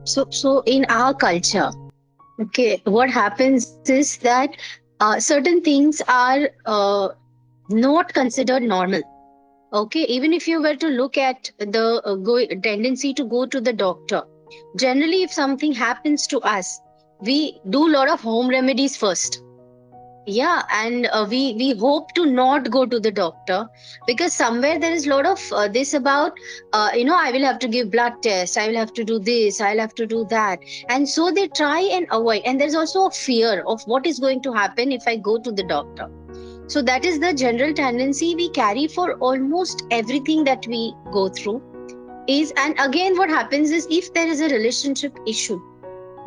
So in our culture, okay, what happens is that certain things are not considered normal. Okay, even if you were to look at the tendency to go to the doctor, generally, if something happens to us, we do a lot of home remedies first. Yeah, and we hope to not go to the doctor because somewhere there is a lot of this about I will have to give blood test, I will have to do this, I'll have to do that, and so they try and avoid. And there's also a fear of what is going to happen if I go to the doctor. So that is the general tendency we carry for almost everything that we go through. Is and again, what happens is if there is a relationship issue,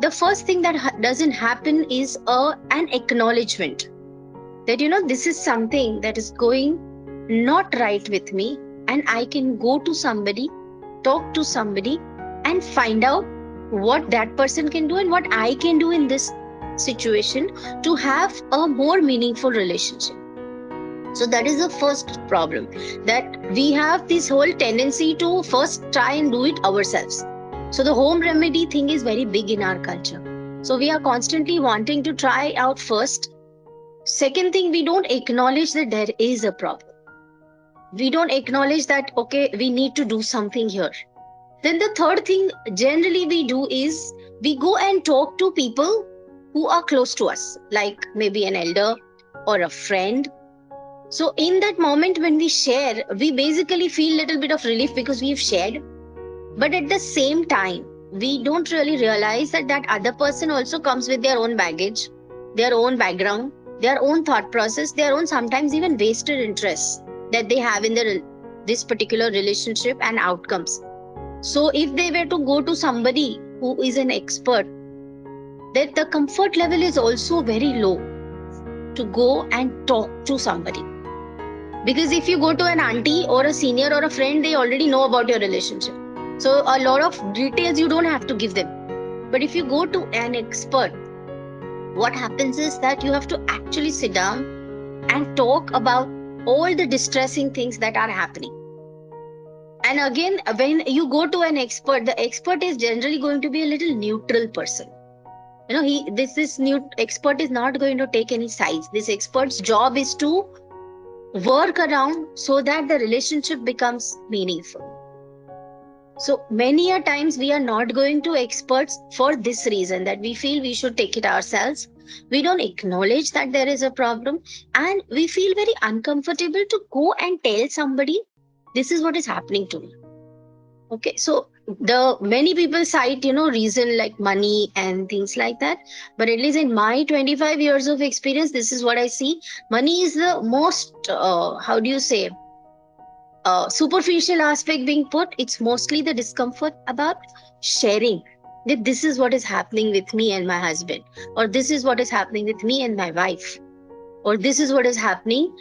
the first thing that doesn't happen is an acknowledgement that this is something that is going not right with me, and I can go to somebody, talk to somebody, and find out what that person can do and what I can do in this situation to have a more meaningful relationship. So that is the first problem, that we have this whole tendency to first try and do it ourselves. So the home remedy thing is very big in our culture, so we are constantly wanting to try out first. Second thing, we don't acknowledge that there is a problem. We don't acknowledge that, okay, we need to do something here. Then the third thing generally we do is we go and talk to people who are close to us, like maybe an elder or a friend. So in that moment when we share, we basically feel a little bit of relief because we've shared. But at the same time, we don't really realize that that other person also comes with their own baggage, their own background, their own thought process, their own sometimes even vested interests that they have in this particular relationship and outcomes. So if they were to go to somebody who is an expert, that the comfort level is also very low to go and talk to somebody. Because if you go to an auntie or a senior or a friend, they already know about your relationship. So a lot of details you don't have to give them. But if you go to an expert, what happens is that you have to actually sit down and talk about all the distressing things that are happening. And again, when you go to an expert, the expert is generally going to be a little neutral person. This new expert is not going to take any sides. This expert's job is to work around so that the relationship becomes meaningful. So many a times we are not going to experts for this reason, that we feel we should take it ourselves. We don't acknowledge that there is a problem, and we feel very uncomfortable to go and tell somebody this is what is happening to me. Okay, so the many people cite reason like money and things like that, but at least in my 25 years of experience, this is what I see. Money is the most how do you say superficial aspect being put. It's mostly the discomfort about sharing that this is what is happening with me and my husband, or this is what is happening with me and my wife, or this is what is happening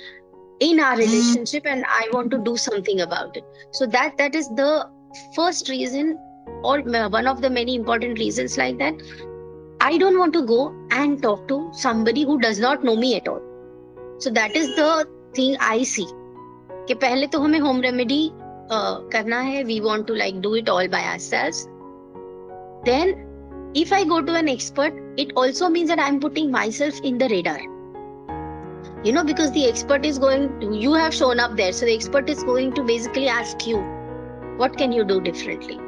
in our relationship and I want to do something about it. So that is the first reason, or one of the many important reasons, like that I don't want to go and talk to somebody who does not know me at all. So that is the thing I see, कि पहले तो हमें home remedy करना है, we want to like do it all by ourselves. Then if I go to an expert, it also means that I'm putting myself in the radar, because the expert is going to, you have shown up there, so the expert is going to basically ask you, what can you do differently,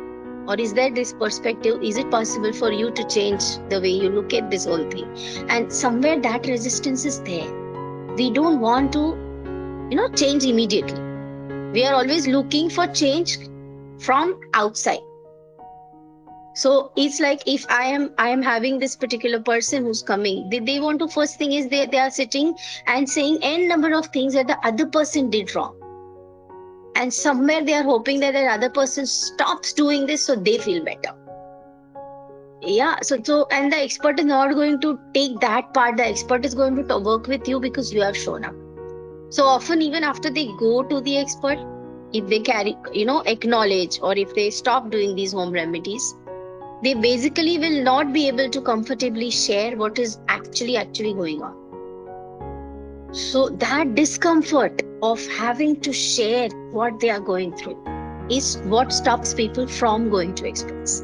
or is there this perspective, is it possible for you to change the way you look at this whole thing? And somewhere that resistance is there. We don't want to change immediately. We are always looking for change from outside. So it's like, if I am having this particular person who's coming, they want to, first thing is they are sitting and saying n number of things that the other person did wrong, and somewhere they are hoping that the other person stops doing this so they feel better. Yeah, so and the expert is not going to take that part. The expert is going to work with you because you have shown up. So often, even after they go to the expert, if they acknowledge, or if they stop doing these home remedies, they basically will not be able to comfortably share what is actually going on. So that discomfort of having to share what they are going through is what stops people from going to experts.